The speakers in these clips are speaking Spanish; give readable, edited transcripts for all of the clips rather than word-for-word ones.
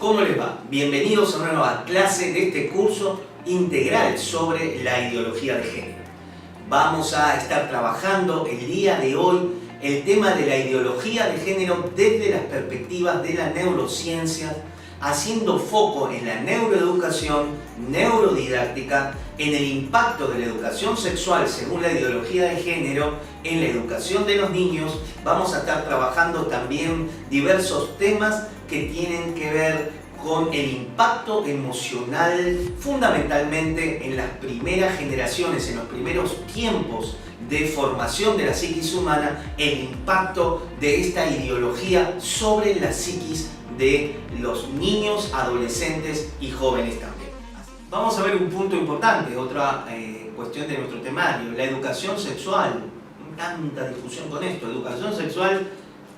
¿Cómo les va? Bienvenidos a una nueva clase de este curso integral sobre la ideología de género. Vamos a estar trabajando el día de hoy el tema de la ideología de género desde las perspectivas de la neurociencia, haciendo foco en la neuroeducación, neurodidáctica, en el impacto de la educación sexual según la ideología de género, en la educación de los niños. Vamos a estar trabajando también diversos temas que tienen que ver con el impacto emocional, fundamentalmente en las primeras generaciones, en los primeros tiempos de formación de la psiquis humana, el impacto de esta ideología sobre la psiquis de los niños, adolescentes y jóvenes también. Vamos a ver un punto importante, otra cuestión de nuestro temario, la educación sexual. Tanta discusión con esto, educación sexual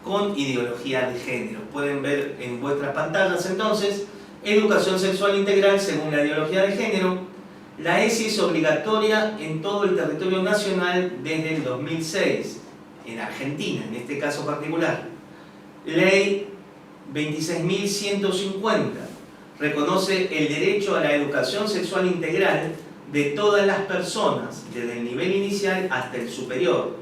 con ideología de género. Pueden ver en vuestras pantallas entonces, educación sexual integral según la ideología de género. La ESI es obligatoria en todo el territorio nacional desde el 2006, en Argentina en este caso particular. Ley 26.150 reconoce el derecho a la educación sexual integral de todas las personas, desde el nivel inicial hasta el superior,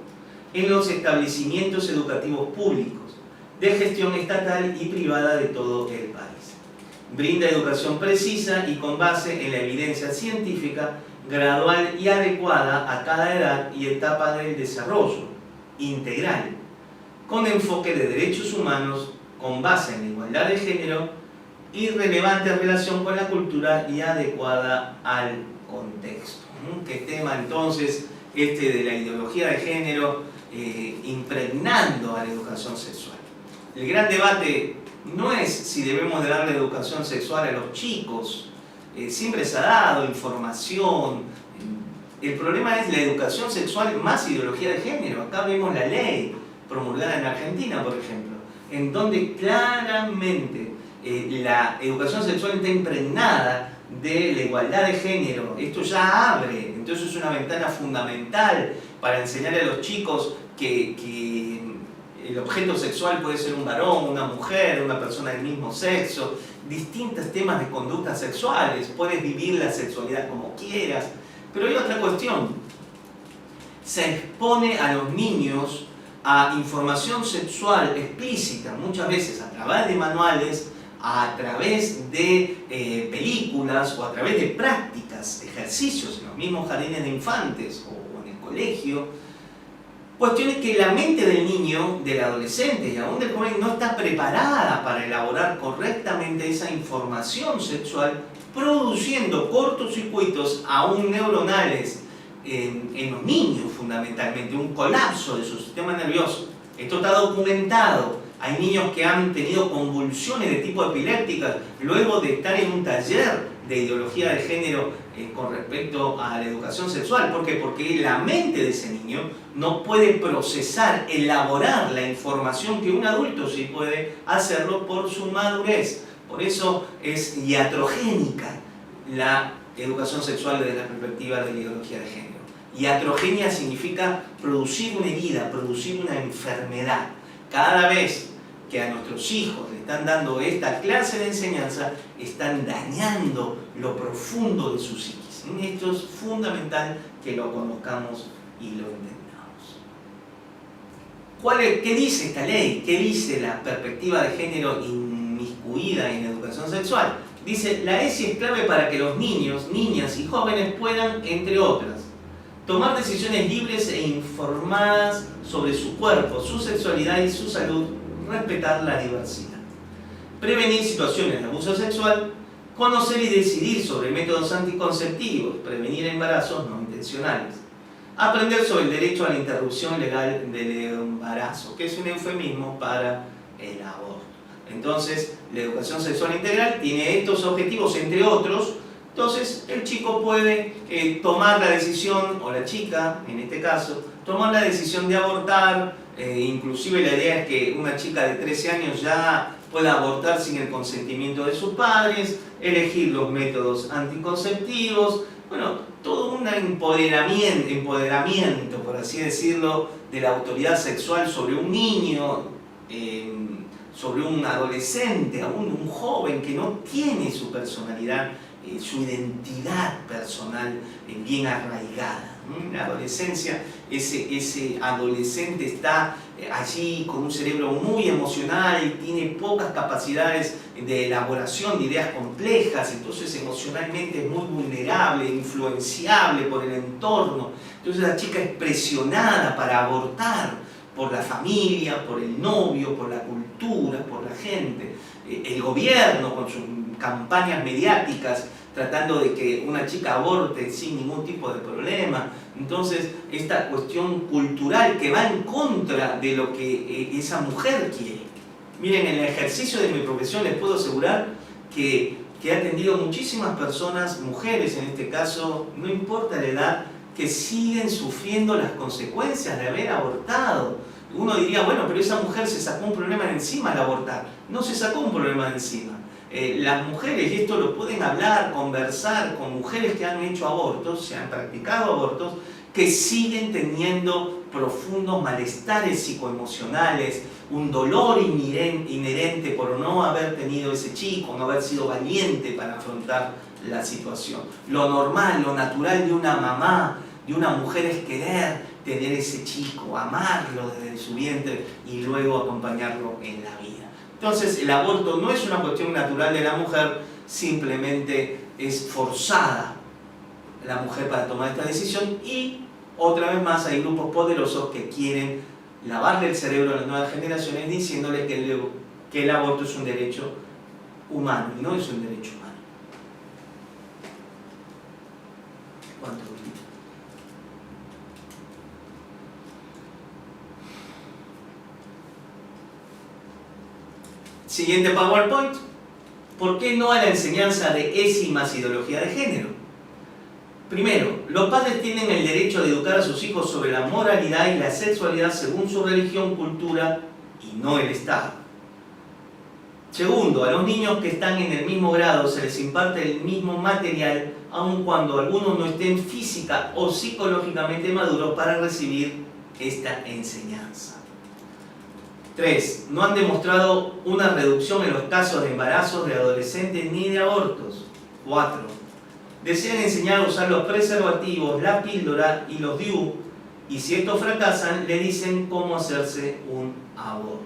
en los establecimientos educativos públicos, de gestión estatal y privada de todo el país. Brinda educación precisa y con base en la evidencia científica, gradual y adecuada a cada edad y etapa del desarrollo, integral, con enfoque de derechos humanos, con base en la igualdad de género y relevante relación con la cultura y adecuada al contexto. ¿Qué tema entonces este de la ideología de género impregnando a la educación sexual? El gran debate no es si debemos de darle educación sexual a los chicos, siempre se ha dado información. El problema es la educación sexual más ideología de género. Acá vemos la ley promulgada en Argentina, por ejemplo, en donde claramente la educación sexual está impregnada de la igualdad de género. Esto ya abre, entonces es una ventana fundamental para enseñarle a los chicos que el objeto sexual puede ser un varón, una mujer, una persona del mismo sexo, distintos temas de conductas sexuales, puedes vivir la sexualidad como quieras. Pero hay otra cuestión, se expone a los niños a información sexual explícita, muchas veces a través de manuales, a través de películas o a través de prácticas, ejercicios en los mismos jardines de infantes o en el colegio. Cuestiones que la mente del niño, del adolescente y aún del joven no está preparada para elaborar correctamente esa información sexual, produciendo cortocircuitos aún neuronales en los niños fundamentalmente, un colapso de su sistema nervioso. Esto está documentado. Hay niños que han tenido convulsiones de tipo epilépticas luego de estar en un taller de ideología de género con respecto a la educación sexual. ¿Por qué? Porque la mente de ese niño no puede procesar, elaborar la información que un adulto sí puede hacerlo por su madurez. Por eso es iatrogénica la educación sexual desde la perspectiva de la ideología de género. Iatrogenia significa producir una herida, producir una enfermedad. Cada vez que a nuestros hijos le están dando esta clase de enseñanza, están dañando lo profundo de su psiquis. Esto es fundamental que lo conozcamos y lo entendamos. ¿Qué dice esta ley? ¿Qué dice la perspectiva de género inmiscuida en la educación sexual? Dice, la ESI es clave para que los niños, niñas y jóvenes puedan, entre otras, tomar decisiones libres e informadas sobre su cuerpo, su sexualidad y su salud, respetar la diversidad, prevenir situaciones de abuso sexual, conocer y decidir sobre métodos anticonceptivos, prevenir embarazos no intencionales, aprender sobre el derecho a la interrupción legal del embarazo, que es un eufemismo para el aborto. Entonces, la educación sexual integral tiene estos objetivos, entre otros. Entonces, el chico puede tomar la decisión, o la chica, en este caso, tomar la decisión de abortar. Inclusive la idea es que una chica de 13 años ya pueda abortar sin el consentimiento de sus padres, elegir los métodos anticonceptivos. Bueno, todo un empoderamiento, por así decirlo, de la autoridad sexual sobre un niño, sobre un adolescente, aún un joven que no tiene su personalidad, su identidad personal bien arraigada. En la adolescencia, ese adolescente está allí con un cerebro muy emocional, tiene pocas capacidades de elaboración de ideas complejas, entonces emocionalmente es muy vulnerable, influenciable por el entorno. Entonces la chica es presionada para abortar por la familia, por el novio, por la cultura, por la gente. El gobierno con sus campañas mediáticas tratando de que una chica aborte sin ningún tipo de problema. Entonces, esta cuestión cultural que va en contra de lo que esa mujer quiere. Miren, en el ejercicio de mi profesión les puedo asegurar que he atendido muchísimas personas, mujeres en este caso, no importa la edad, que siguen sufriendo las consecuencias de haber abortado. Uno diría, bueno, pero esa mujer se sacó un problema de encima al abortar. No se sacó un problema de encima. Las mujeres, y esto lo pueden hablar, conversar con mujeres que han hecho abortos, se han practicado abortos, que siguen teniendo profundos malestares psicoemocionales, un dolor inherente por no haber tenido ese chico, no haber sido valiente para afrontar la situación. Lo normal, lo natural de una mamá, de una mujer es querer tener ese chico, amarlo desde su vientre y luego acompañarlo en la vida. Entonces el aborto no es una cuestión natural de la mujer, simplemente es forzada la mujer para tomar esta decisión y otra vez más hay grupos poderosos que quieren lavarle el cerebro a las nuevas generaciones diciéndole que el aborto es un derecho humano y no es un derecho humano. ¿Cuánto? Siguiente PowerPoint. ¿Por qué no a la enseñanza de ESI más ideología de género? Primero, los padres tienen el derecho de educar a sus hijos sobre la moralidad y la sexualidad según su religión, cultura y no el Estado. Segundo, a los niños que están en el mismo grado se les imparte el mismo material aun cuando algunos no estén física o psicológicamente maduros para recibir esta enseñanza. 3. No han demostrado una reducción en los casos de embarazos de adolescentes ni de abortos. 4. Desean enseñar a usar los preservativos, la píldora y los DIU, y si estos fracasan, le dicen cómo hacerse un aborto.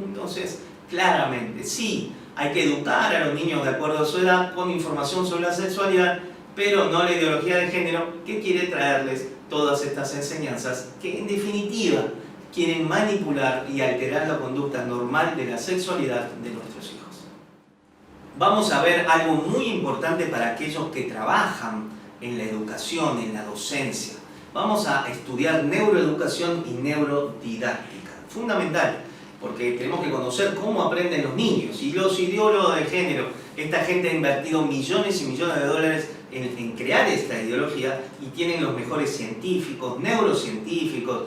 Entonces, claramente, sí, hay que educar a los niños de acuerdo a su edad, con información sobre la sexualidad, pero no la ideología de género que quiere traerles todas estas enseñanzas que, en definitiva, quieren manipular y alterar la conducta normal de la sexualidad de nuestros hijos. Vamos a ver algo muy importante para aquellos que trabajan en la educación, en la docencia. Vamos a estudiar neuroeducación y neurodidáctica. Fundamental, porque tenemos que conocer cómo aprenden los niños. Y los ideólogos de género, esta gente ha invertido millones y millones de dólares en crear esta ideología y tienen los mejores científicos, neurocientíficos,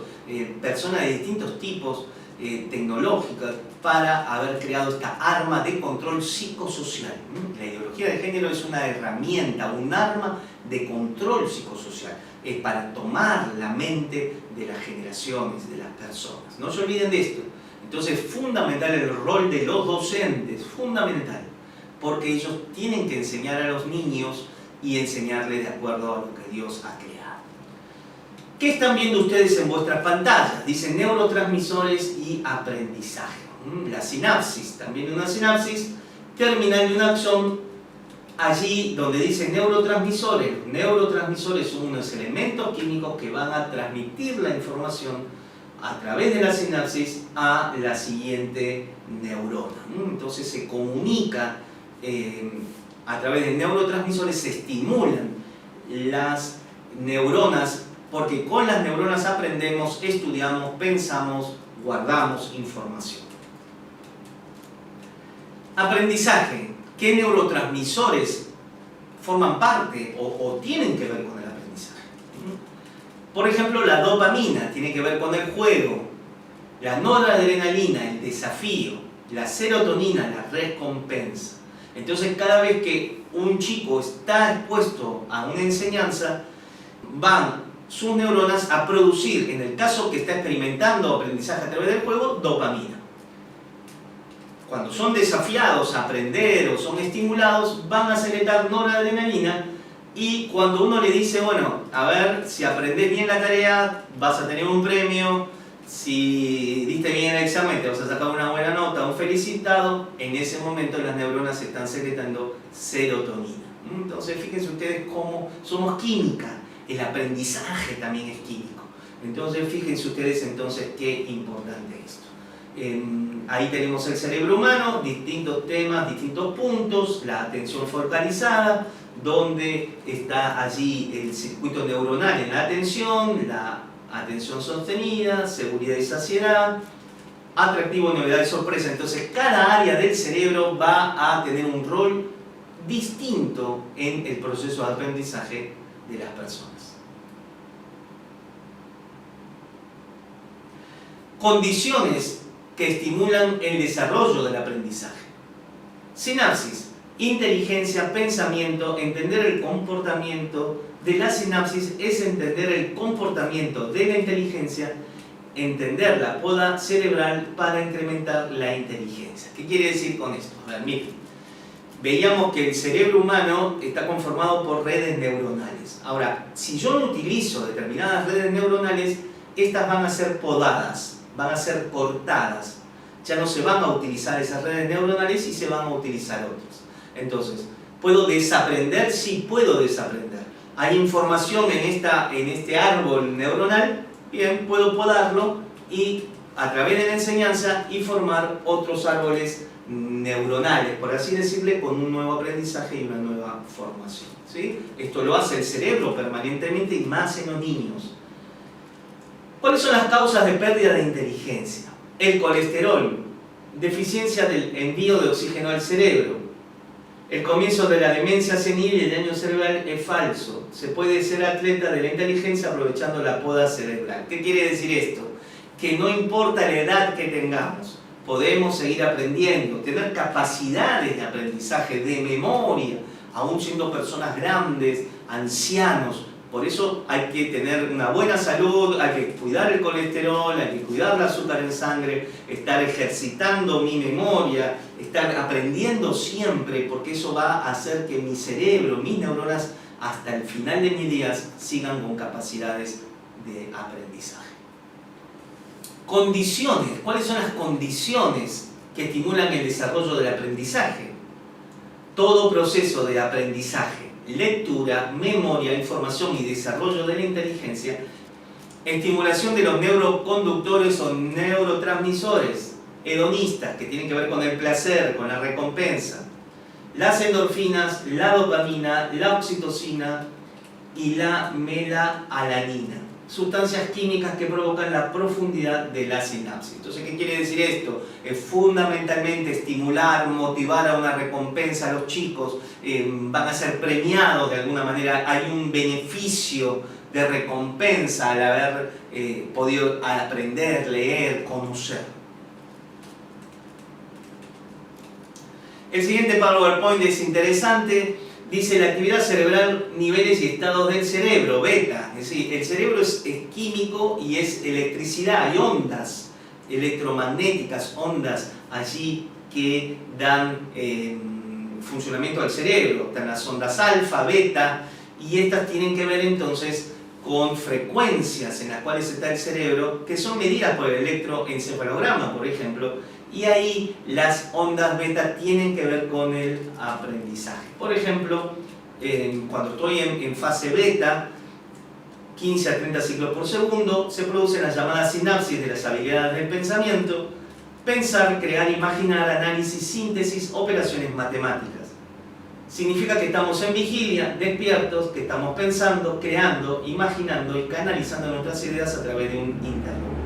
personas de distintos tipos tecnológicas para haber creado esta arma de control psicosocial. La ideología de género es una herramienta, un arma de control psicosocial. Es para tomar la mente de las generaciones, de las personas. No se olviden de esto. Entonces, fundamental el rol de los docentes, fundamental, porque ellos tienen que enseñar a los niños y enseñarles de acuerdo a lo que Dios ha creado. ¿Qué están viendo ustedes en vuestras pantallas? Dicen neurotransmisores y aprendizaje. La sinapsis, también una sinapsis terminal de un axón, allí donde dice neurotransmisores. Neurotransmisores son unos elementos químicos que van a transmitir la información a través de la sinapsis a la siguiente neurona. Entonces se comunica a través de neurotransmisores, se estimulan las neuronas, porque con las neuronas aprendemos, estudiamos, pensamos, guardamos información. Aprendizaje. ¿Qué neurotransmisores forman parte o tienen que ver con el aprendizaje? Por ejemplo, la dopamina tiene que ver con el juego, la noradrenalina, el desafío, la serotonina, la recompensa. Entonces, cada vez que un chico está expuesto a una enseñanza, van sus neuronas a producir, en el caso que está experimentando aprendizaje a través del juego, dopamina. cuando son desafiados a aprender o son estimulados, van a secretar noradrenalina, y cuando uno le dice, bueno, a ver, si aprendés bien la tarea, vas a tener un premio, si diste bien el examen, te vas a sacar una buena nota, un felicitado, en ese momento las neuronas están secretando serotonina. Entonces, fíjense ustedes cómo somos química, el aprendizaje también es químico. Entonces, fíjense ustedes entonces qué importante es esto. Ahí tenemos el cerebro humano, distintos temas, distintos puntos, la atención focalizada, donde está allí el circuito neuronal en la atención sostenida, seguridad y saciedad, atractivo, novedad y sorpresa. Entonces, cada área del cerebro va a tener un rol distinto en el proceso de aprendizaje de las personas. Condiciones que estimulan el desarrollo del aprendizaje. Sinapsis, inteligencia, pensamiento, entender el comportamiento de la sinapsis es entender el comportamiento de la inteligencia, entender la poda cerebral para incrementar la inteligencia. ¿Qué quiere decir con esto? A ver, miren, veíamos que el cerebro humano está conformado por redes neuronales. Ahora, si yo no utilizo determinadas redes neuronales, estas van a ser podadas, van a ser cortadas. Ya no se van a utilizar esas redes neuronales y se van a utilizar otras. Entonces, ¿puedo desaprender? Sí, puedo desaprender. Hay información en este árbol neuronal, bien, puedo podarlo y a través de la enseñanza y formar otros árboles neuronales, por así decirle, con un nuevo aprendizaje y una nueva formación, ¿sí? Esto lo hace el cerebro permanentemente y más en los niños. ¿Cuáles son las causas de pérdida de inteligencia? El colesterol, deficiencia del envío de oxígeno al cerebro, el comienzo de la demencia senil y el daño cerebral es falso. Se puede ser atleta de la inteligencia aprovechando la poda cerebral. ¿Qué quiere decir esto? Que no importa la edad que tengamos, podemos seguir aprendiendo, tener capacidades de aprendizaje, de memoria, aún siendo personas grandes, ancianos. Por eso hay que tener una buena salud, hay que cuidar el colesterol, hay que cuidar el azúcar en sangre, estar ejercitando mi memoria, estar aprendiendo siempre, porque eso va a hacer que mi cerebro, mis neuronas, hasta el final de mis días sigan con capacidades de aprendizaje. Condiciones. ¿Cuáles son las condiciones que estimulan el desarrollo del aprendizaje? Todo proceso de aprendizaje, lectura, memoria, información y desarrollo de la inteligencia, estimulación de los neuroconductores o neurotransmisores hedonistas, que tienen que ver con el placer, con la recompensa, las endorfinas, la dopamina, la oxitocina y la melaalanina, sustancias químicas que provocan la profundidad de la sinapsis. Entonces, ¿qué quiere decir esto? Es fundamentalmente estimular, motivar a una recompensa a los chicos, van a ser premiados de alguna manera, hay un beneficio de recompensa al haber podido aprender, leer, conocer. El siguiente PowerPoint es interesante. Dice la actividad cerebral, niveles y estados del cerebro, beta. Es decir, el cerebro es químico y es electricidad, hay ondas electromagnéticas, ondas allí que dan funcionamiento al cerebro. Están las ondas alfa, beta, y estas tienen que ver entonces con frecuencias en las cuales está el cerebro, que son medidas por el electroencefalograma, por ejemplo, y ahí las ondas beta tienen que ver con el aprendizaje. Por ejemplo, cuando estoy en fase beta, 15 a 30 ciclos por segundo, se producen las llamadas sinapsis de las habilidades del pensamiento, pensar, crear, imaginar, análisis, síntesis, operaciones matemáticas. Significa que estamos en vigilia, despiertos, que estamos pensando, creando, imaginando y canalizando nuestras ideas a través de un interlocutor.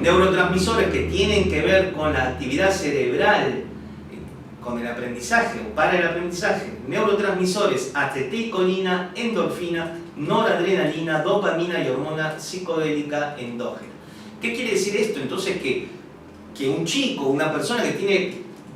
Neurotransmisores que tienen que ver con la actividad cerebral, con el aprendizaje o para el aprendizaje. Neurotransmisores acetilcolina, endorfina, noradrenalina, dopamina y hormona psicodélica endógena. ¿Qué quiere decir esto? Entonces que un chico, una persona que tiene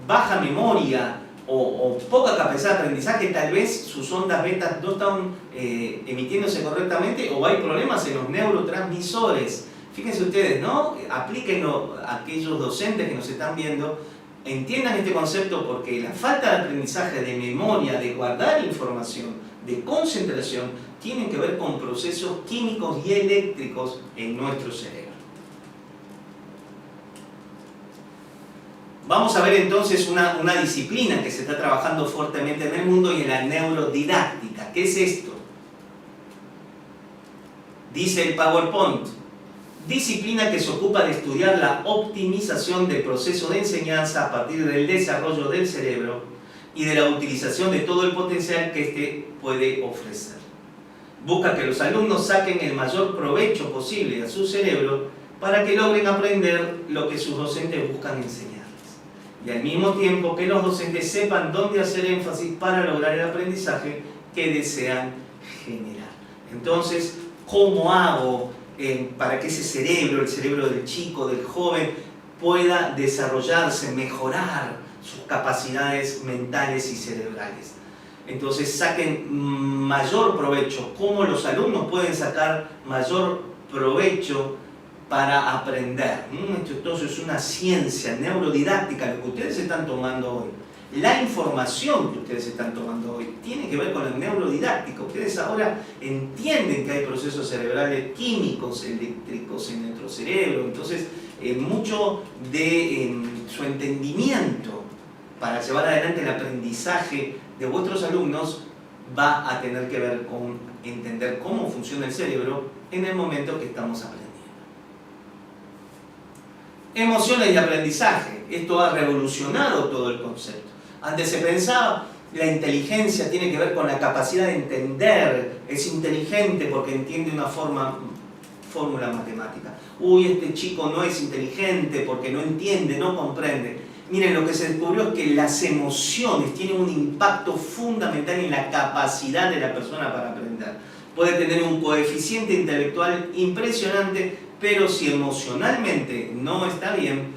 baja memoria o poca capacidad de aprendizaje, tal vez sus ondas betas no están emitiéndose correctamente o hay problemas en los neurotransmisores. Fíjense ustedes, ¿no? Aplíquenlo a aquellos docentes que nos están viendo Entiendan este concepto porque la falta de aprendizaje, de memoria, de guardar información, de concentración, tienen que ver con procesos químicos y eléctricos en nuestro cerebro. Vamos a ver entonces una disciplina que se está trabajando fuertemente en el mundo y en la neurodidáctica. ¿Qué es esto? Dice el PowerPoint: disciplina que se ocupa de estudiar la optimización del proceso de enseñanza a partir del desarrollo del cerebro y de la utilización de todo el potencial que éste puede ofrecer. Busca que los alumnos saquen el mayor provecho posible a su cerebro para que logren aprender lo que sus docentes buscan enseñarles. Y al mismo tiempo que los docentes sepan dónde hacer énfasis para lograr el aprendizaje que desean generar. Entonces, ¿cómo hago para que ese cerebro, el cerebro del chico, del joven, pueda desarrollarse, mejorar sus capacidades mentales y cerebrales? Entonces saquen mayor provecho. ¿Cómo los alumnos pueden sacar mayor provecho para aprender? Esto entonces es una ciencia neurodidáctica, lo que ustedes están tomando hoy. La información que ustedes están tomando hoy tiene que ver con el neurodidáctico. Ustedes ahora entienden que hay procesos cerebrales químicos, eléctricos en nuestro cerebro. Entonces, mucho de su entendimiento para llevar adelante el aprendizaje de vuestros alumnos va a tener que ver con entender cómo funciona el cerebro en el momento que estamos aprendiendo. Emociones y aprendizaje. Esto ha revolucionado todo el concepto. Antes se pensaba la inteligencia tiene que ver con la capacidad de entender, es inteligente porque entiende una fórmula matemática. Uy, este chico no es inteligente porque no entiende, no comprende. Miren, lo que se descubrió es que las emociones tienen un impacto fundamental en la capacidad de la persona para aprender. Puede tener un coeficiente intelectual impresionante, pero si emocionalmente no está bien,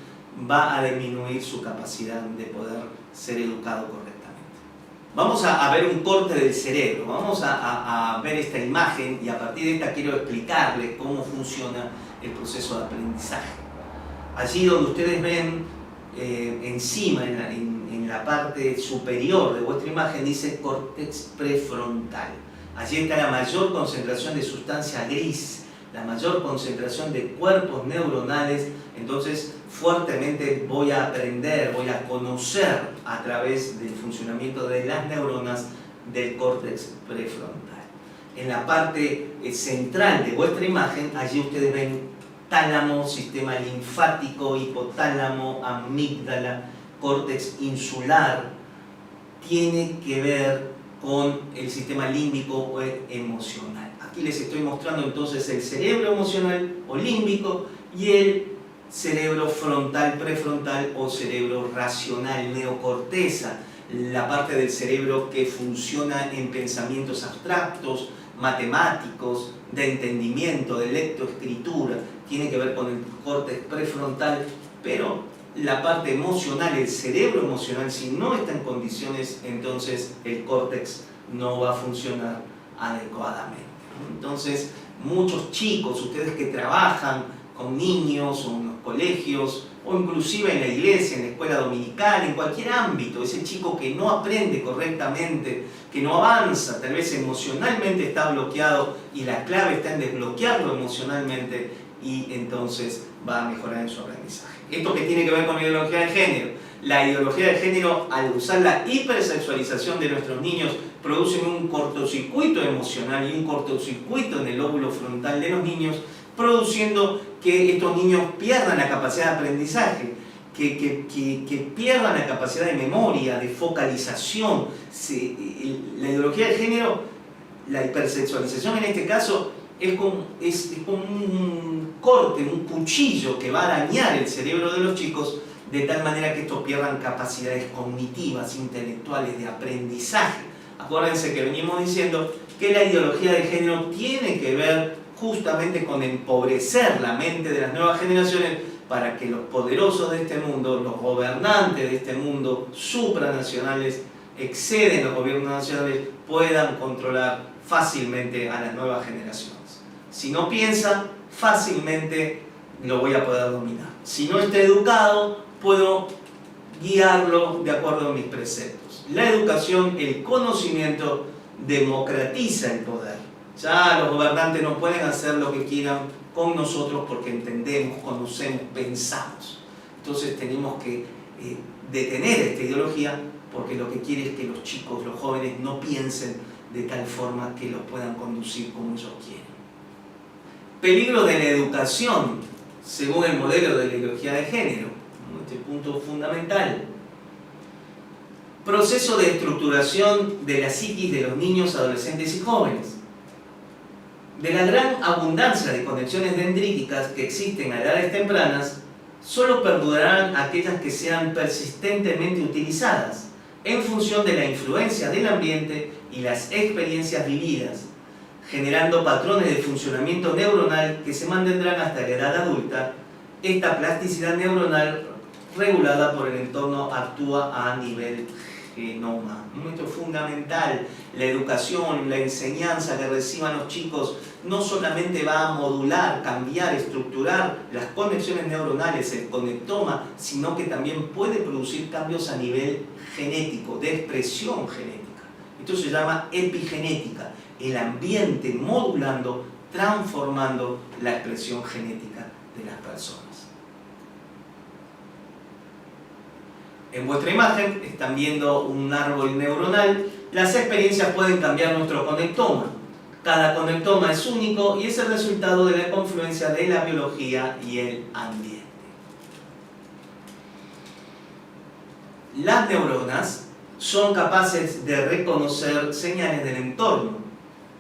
va a disminuir su capacidad de poder ser educado correctamente. Vamos a ver un corte del cerebro, vamos a ver esta imagen y a partir de esta quiero explicarles cómo funciona el proceso de aprendizaje. Allí donde ustedes ven encima, en la parte superior de vuestra imagen, dice córtex prefrontal. Allí está la mayor concentración de sustancia gris, la mayor concentración de cuerpos neuronales. Entonces, fuertemente voy a aprender, voy a conocer a través del funcionamiento de las neuronas del córtex prefrontal. En la parte central de vuestra imagen, allí ustedes ven tálamo, sistema linfático, hipotálamo, amígdala, córtex insular. Tiene que ver con el sistema límbico o emocional. Aquí les estoy mostrando entonces el cerebro emocional o límbico y el cerebro frontal, prefrontal o cerebro racional, neocorteza, la parte del cerebro que funciona en pensamientos abstractos, matemáticos, de entendimiento, de lectoescritura, tiene que ver con el córtex prefrontal, pero la parte emocional, el cerebro emocional, si no está en condiciones, entonces el córtex no va a funcionar adecuadamente. Entonces, muchos chicos, ustedes que trabajan con niños o en los colegios, o inclusive en la iglesia, en la escuela dominical, en cualquier ámbito, ese chico que no aprende correctamente, que no avanza, tal vez emocionalmente está bloqueado y la clave está en desbloquearlo emocionalmente y entonces va a mejorar en su aprendizaje. Esto que tiene que ver con la ideología de género. La ideología de género, al usar la hipersexualización de nuestros niños, producen un cortocircuito emocional y un cortocircuito en el lóbulo frontal de los niños, produciendo que estos niños pierdan la capacidad de aprendizaje, que pierdan la capacidad de memoria, de focalización. La ideología de género, la hipersexualización en este caso, es como un corte, un cuchillo que va a dañar el cerebro de los chicos de tal manera que estos pierdan capacidades cognitivas, intelectuales, de aprendizaje. Acuérdense que venimos diciendo que la ideología de género tiene que ver justamente con empobrecer la mente de las nuevas generaciones para que los poderosos de este mundo, los gobernantes de este mundo, supranacionales, exceden los gobiernos nacionales, puedan controlar fácilmente a las nuevas generaciones. Si no piensa, fácilmente lo voy a poder dominar. Si no está educado, puedo guiarlo de acuerdo a mis preceptos. La educación, el conocimiento, democratiza el poder. Ya los gobernantes no pueden hacer lo que quieran con nosotros porque entendemos, conocemos, pensamos. Entonces tenemos que detener esta ideología porque lo que quiere es que los chicos, los jóvenes no piensen de tal forma que los puedan conducir como ellos quieren. Peligro de la educación según el modelo de la ideología de género. Este punto fundamental. Proceso de estructuración de la psiquis de los niños, adolescentes y jóvenes. De la gran abundancia de conexiones dendríticas que existen a edades tempranas, solo perdurarán aquellas que sean persistentemente utilizadas en función de la influencia del ambiente y las experiencias vividas, generando patrones de funcionamiento neuronal que se mantendrán hasta la edad adulta. Esta plasticidad neuronal regulada por el entorno actúa a nivel genoma. Esto es fundamental. La educación, la enseñanza que reciban los chicos no solamente va a modular, cambiar, estructurar las conexiones neuronales, el conectoma, sino que también puede producir cambios a nivel genético, de expresión genética. Esto se llama epigenética, el ambiente modulando, transformando la expresión genética de las personas. En vuestra imagen están viendo un árbol neuronal. Las experiencias pueden cambiar nuestro conectoma. Cada conectoma es único y es el resultado de la confluencia de la biología y el ambiente. Las neuronas son capaces de reconocer señales del entorno.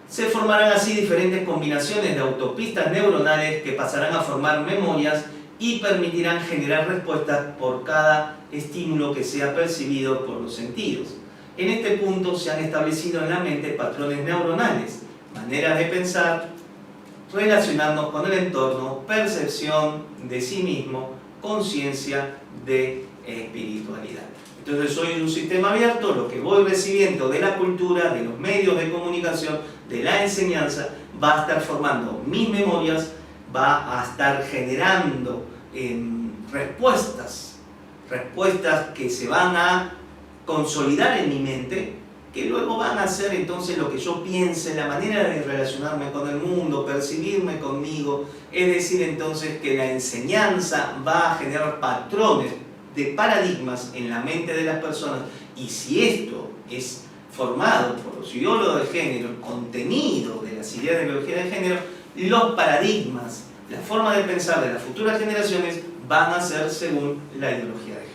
Se formarán así diferentes combinaciones de autopistas neuronales que pasarán a formar memorias y permitirán generar respuestas por cada estímulo que sea percibido por los sentidos. En este punto se han establecido en la mente patrones neuronales, maneras de pensar, relacionarnos con el entorno, percepción de sí mismo, conciencia de espiritualidad. Entonces soy un sistema abierto, lo que voy recibiendo de la cultura, de los medios de comunicación, de la enseñanza, va a estar formando mis memorias, va a estar generando respuestas que se van a consolidar en mi mente, que luego van a ser entonces lo que yo piense, la manera de relacionarme con el mundo, percibirme conmigo. Es decir, entonces que la enseñanza va a generar patrones de paradigmas en la mente de las personas, y si esto es formado por los ideólogos de género, el contenido de las ideas de biología de género, los paradigmas, la forma de pensar de las futuras generaciones van a ser según la ideología de género.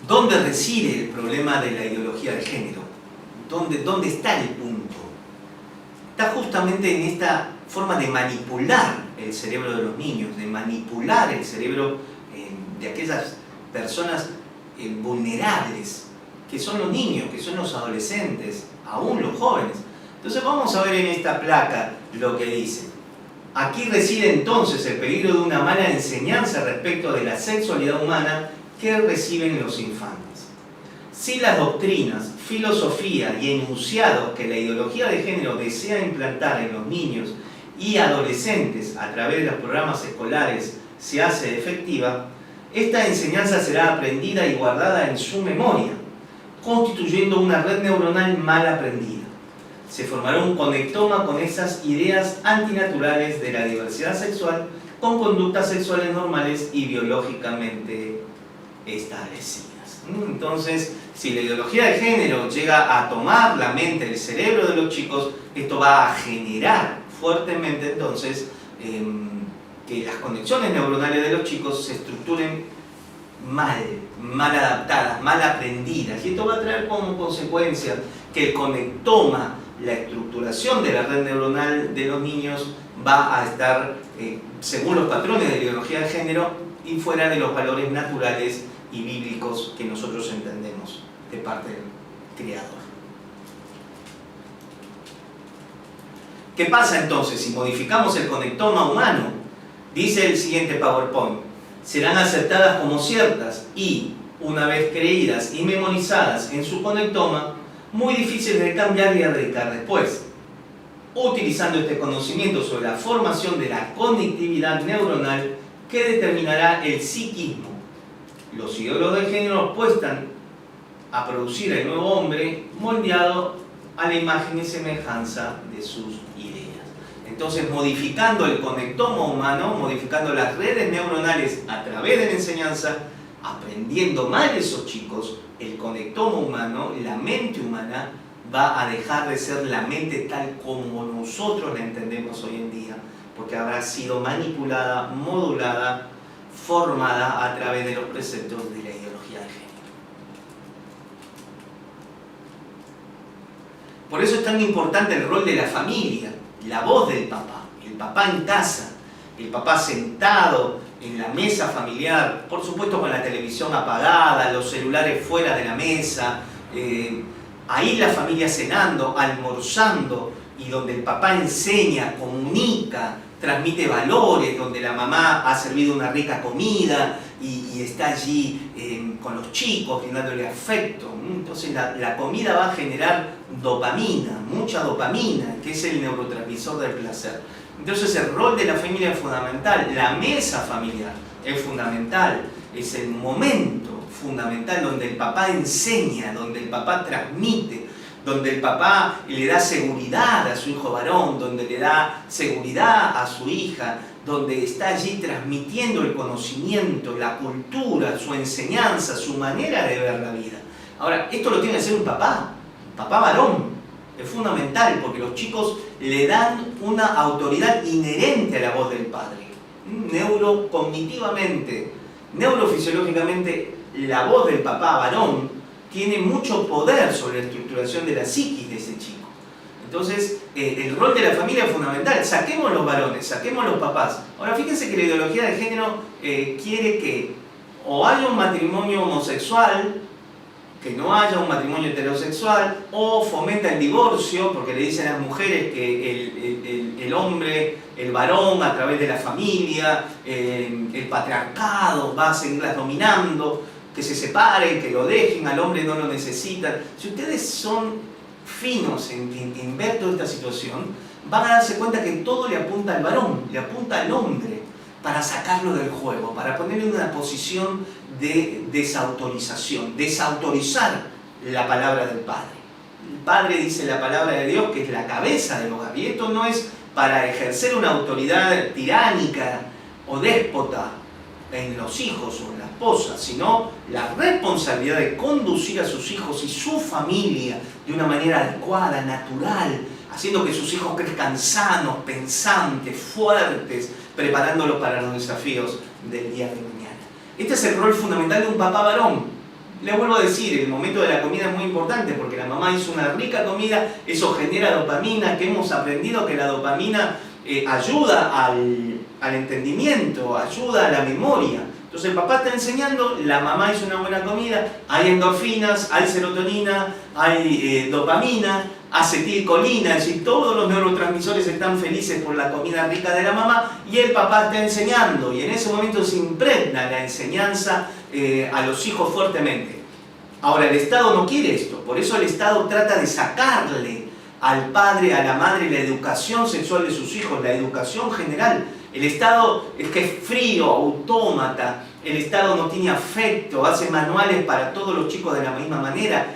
¿Dónde reside el problema de la ideología de género? ¿Dónde está el punto? Está justamente en esta forma de manipular el cerebro de los niños, de manipular el cerebro de aquellas personas vulnerables, que son los niños, que son los adolescentes, aún los jóvenes. Entonces vamos a ver en esta placa lo que dice. Aquí reside entonces el peligro de una mala enseñanza respecto de la sexualidad humana que reciben los infantes. Si las doctrinas, filosofía y enunciados que la ideología de género desea implantar en los niños y adolescentes a través de los programas escolares se hace efectiva, esta enseñanza será aprendida y guardada en su memoria, constituyendo una red neuronal mal aprendida. Se formará un conectoma con esas ideas antinaturales de la diversidad sexual, con conductas sexuales normales y biológicamente establecidas. Entonces, si la ideología de género llega a tomar la mente, el cerebro de los chicos, esto va a generar fuertemente entonces que las conexiones neuronales de los chicos se estructuren mal adaptadas, mal aprendidas, y esto va a traer como consecuencia que el conectoma, la estructuración de la red neuronal de los niños va a estar según los patrones de la ideología de género y fuera de los valores naturales y bíblicos que nosotros entendemos de parte del Creador. ¿Qué pasa entonces si modificamos el conectoma humano? Dice el siguiente PowerPoint: serán aceptadas como ciertas y, una vez creídas y memorizadas en su conectoma, muy difíciles de cambiar y erradicar después. Utilizando este conocimiento sobre la formación de la conectividad neuronal que determinará el psiquismo Los ideólogos de género apuestan a producir el nuevo hombre moldeado a la imagen y semejanza de sus ideas. Entonces, modificando el conectoma humano, modificando las redes neuronales a través de la enseñanza, aprendiendo mal esos chicos, el conectoma humano, la mente humana, va a dejar de ser la mente tal como nosotros la entendemos hoy en día, porque habrá sido manipulada, modulada, formada a través de los preceptos de la ideología de género. Por eso es tan importante el rol de la familia, la voz del papá, el papá en casa, el papá sentado en la mesa familiar, por supuesto con la televisión apagada, los celulares fuera de la mesa, ahí la familia cenando, almorzando, y donde el papá enseña, comunica, transmite valores, donde la mamá ha servido una rica comida y está allí con los chicos, dándole afecto. Entonces la comida va a generar dopamina, mucha dopamina, que es el neurotransmisor del placer. Entonces el rol de la familia es fundamental, la mesa familiar es fundamental, es el momento fundamental donde el papá enseña, donde el papá transmite, donde el papá le da seguridad a su hijo varón, donde le da seguridad a su hija, donde está allí transmitiendo el conocimiento, la cultura, su enseñanza, su manera de ver la vida. Ahora, esto lo tiene que hacer un papá varón. Es fundamental porque los chicos le dan una autoridad inherente a la voz del padre. Neurocognitivamente, neurofisiológicamente, la voz del papá varón tiene mucho poder sobre la estructuración de la psiquis de ese chico. Entonces, el rol de la familia es fundamental. Saquemos los varones, saquemos los papás. Ahora, fíjense que la ideología de género quiere que o haya un matrimonio homosexual, que no haya un matrimonio heterosexual, o fomenta el divorcio, porque le dicen a las mujeres que el hombre, el varón, a través de la familia, el patriarcado va a seguirlas dominando, que se separen, que lo dejen, al hombre no lo necesitan. Si ustedes son finos en ver toda esta situación, van a darse cuenta que todo le apunta al varón, le apunta al hombre, para sacarlo del juego, para ponerle en una posición de desautorización, desautorizar la palabra del Padre. El Padre dice la palabra de Dios, que es la cabeza del hogar, y esto no es para ejercer una autoridad tiránica o déspota en los hijos o en la esposa, sino la responsabilidad de conducir a sus hijos y su familia de una manera adecuada, natural, haciendo que sus hijos crezcan sanos, pensantes, fuertes, preparándolos para los desafíos del día de mañana. Este es el rol fundamental de un papá varón. Les vuelvo a decir, el momento de la comida es muy importante porque la mamá hizo una rica comida, eso genera dopamina, que hemos aprendido que la dopamina ayuda al entendimiento, ayuda a la memoria. Entonces el papá está enseñando, la mamá hizo una buena comida, hay endorfinas, hay serotonina, hay dopamina, acetilcolina, es decir, todos los neurotransmisores están felices por la comida rica de la mamá y el papá está enseñando y en ese momento se impregna la enseñanza a los hijos fuertemente. Ahora el Estado no quiere esto, por eso el Estado trata de sacarle al padre, a la madre la educación sexual de sus hijos, la educación general. El Estado es que es frío, autómata, el Estado no tiene afecto, hace manuales para todos los chicos de la misma manera.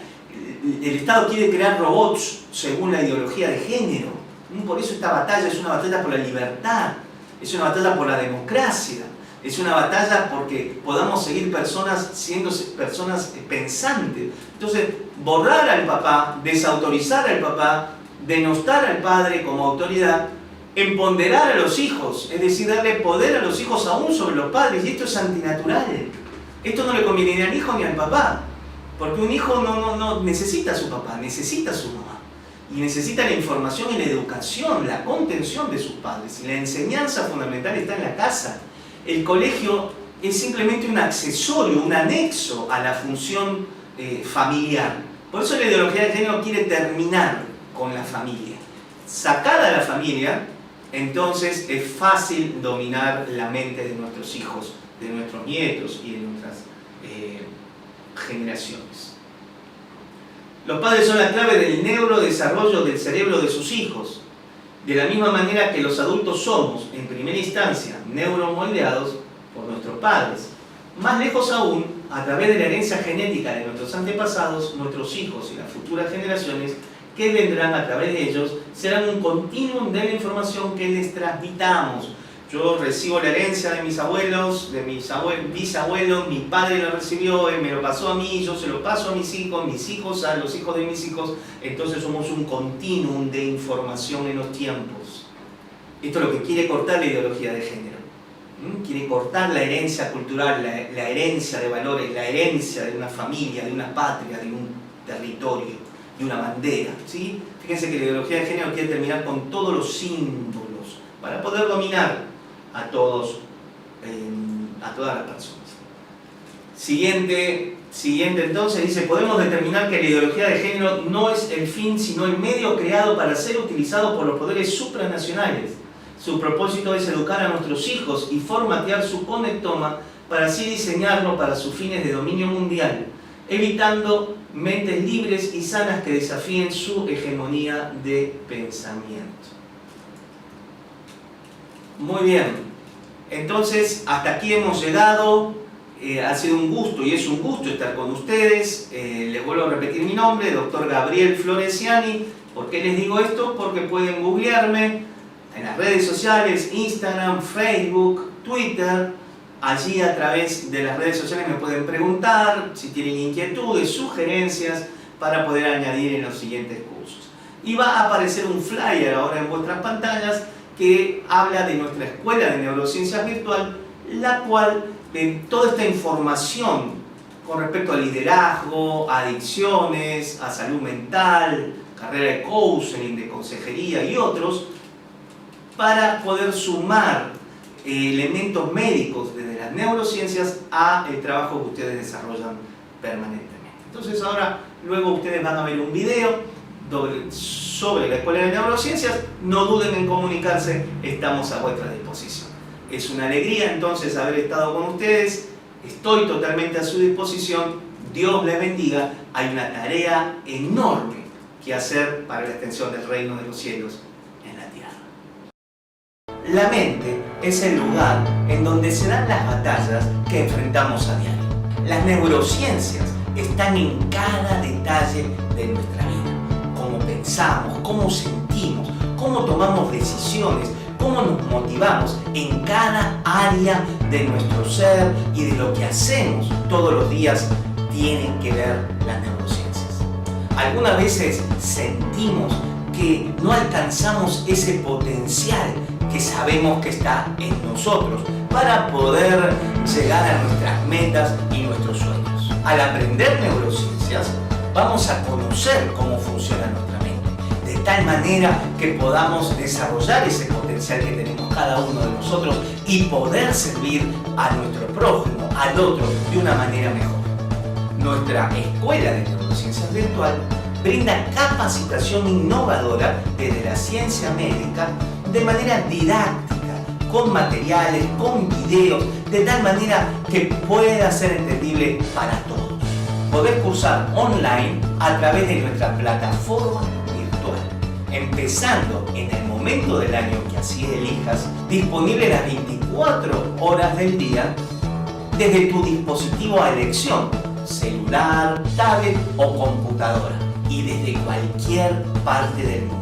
El Estado quiere crear robots según la ideología de género. Por eso esta batalla es una batalla por la libertad, es una batalla por la democracia, es una batalla porque podamos seguir personas siendo personas pensantes. Entonces, borrar al papá, desautorizar al papá, denostar al padre como autoridad, empoderar a los hijos, es decir, darle poder a los hijos aún sobre los padres, y esto es antinatural. Esto no le conviene ni al hijo ni al papá. Porque un hijo no necesita a su papá, necesita a su mamá. Y necesita la información y la educación, la contención de sus padres. Y la enseñanza fundamental está en la casa. El colegio es simplemente un accesorio, un anexo a la función familiar. Por eso la ideología de género quiere terminar con la familia. Sacada la familia, entonces es fácil dominar la mente de nuestros hijos, de nuestros nietos y de nuestras generaciones. Los padres son la clave del neurodesarrollo del cerebro de sus hijos, de la misma manera que los adultos somos, en primera instancia, neuromoldeados por nuestros padres. Más lejos aún, a través de la herencia genética de nuestros antepasados, nuestros hijos y las futuras generaciones que vendrán a través de ellos serán un continuum de la información que les transmitamos. Yo recibo la herencia de mis abuelos, de mis bisabuelos, mi padre lo recibió, él me lo pasó a mí, yo se lo paso a mis hijos a los hijos de mis hijos. Entonces somos un continuum de información en los tiempos. Esto es lo que quiere cortar la ideología de género. Quiere cortar la herencia cultural, la herencia de valores, la herencia de una familia, de una patria, de un territorio, de una bandera, ¿sí? Fíjense que la ideología de género quiere terminar con todos los símbolos para poder dominar a todas las personas. Siguiente entonces dice: podemos determinar que la ideología de género no es el fin sino el medio creado para ser utilizado por los poderes supranacionales. Su propósito es educar a nuestros hijos y formatear su conectoma para así diseñarlo para sus fines de dominio mundial, evitando mentes libres y sanas que desafíen su hegemonía de pensamiento. Muy bien, entonces hasta aquí hemos llegado. Ha sido un gusto y es un gusto estar con ustedes. Les vuelvo a repetir mi nombre, Dr. Gabriel Floresiani. ¿Por qué les digo esto? Porque pueden googlearme en las redes sociales, Instagram, Facebook, Twitter. Allí a través de las redes sociales me pueden preguntar si tienen inquietudes, sugerencias para poder añadir en los siguientes cursos. Y va a aparecer un flyer ahora en vuestras pantallas que habla de nuestra Escuela de Neurociencias Virtual, la cual toda esta información con respecto al liderazgo, a adicciones, a salud mental, carrera de counseling, de consejería y otros, para poder sumar elementos médicos desde las neurociencias a el trabajo que ustedes desarrollan permanentemente. Entonces ahora, luego ustedes van a ver un video sobre la Escuela de Neurociencias. No duden en comunicarse, estamos a vuestra disposición. Es una alegría entonces haber estado con ustedes, estoy totalmente a su disposición, Dios les bendiga. Hay una tarea enorme que hacer para la extensión del reino de los cielos en la tierra. La mente es el lugar en donde se dan las batallas que enfrentamos a diario. Las neurociencias están en cada detalle de nuestra vida. Cómo pensamos, cómo sentimos, cómo tomamos decisiones, cómo nos motivamos en cada área de nuestro ser y de lo que hacemos todos los días tienen que ver las neurociencias. Algunas veces sentimos que no alcanzamos ese potencial que sabemos que está en nosotros para poder llegar a nuestras metas y nuestros sueños. Al aprender neurociencias vamos a conocer cómo funciona nuestra mente, de tal manera que podamos desarrollar ese potencial que tenemos cada uno de nosotros y poder servir a nuestro prójimo, al otro, de una manera mejor. Nuestra Escuela de Neurociencias Virtual brinda capacitación innovadora desde la ciencia médica de manera didáctica, con materiales, con videos, de tal manera que pueda ser entendible para todos. Podés cursar online a través de nuestra plataforma virtual, empezando en el momento del año que así elijas, disponible las 24 horas del día desde tu dispositivo a elección, celular, tablet o computadora, y desde cualquier parte del mundo.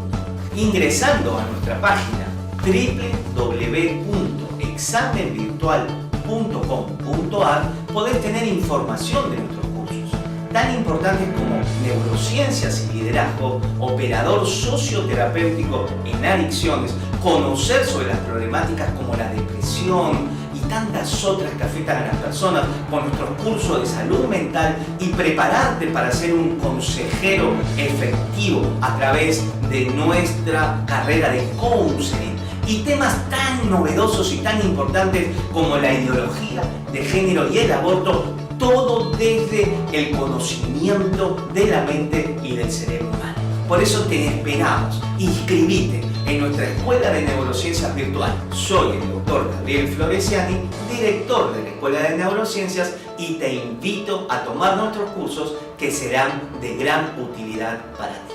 Ingresando a nuestra página www.examenvirtual.com.ar podés tener información de nuestros cursos, tan importantes como neurociencias y liderazgo, operador socioterapéutico en adicciones, conocer sobre las problemáticas como la depresión y tantas otras que afectan a las personas, con nuestros cursos de salud mental, y prepararte para ser un consejero efectivo a través de nuestra carrera de counseling, y temas tan novedosos y tan importantes como la ideología de género y el aborto, todo desde el conocimiento de la mente y del cerebro humano. Por eso te esperamos. Inscribite en nuestra Escuela de Neurociencias Virtual. Soy el Dr. Gabriel Floresiani, director de la Escuela de Neurociencias, y te invito a tomar nuestros cursos que serán de gran utilidad para ti.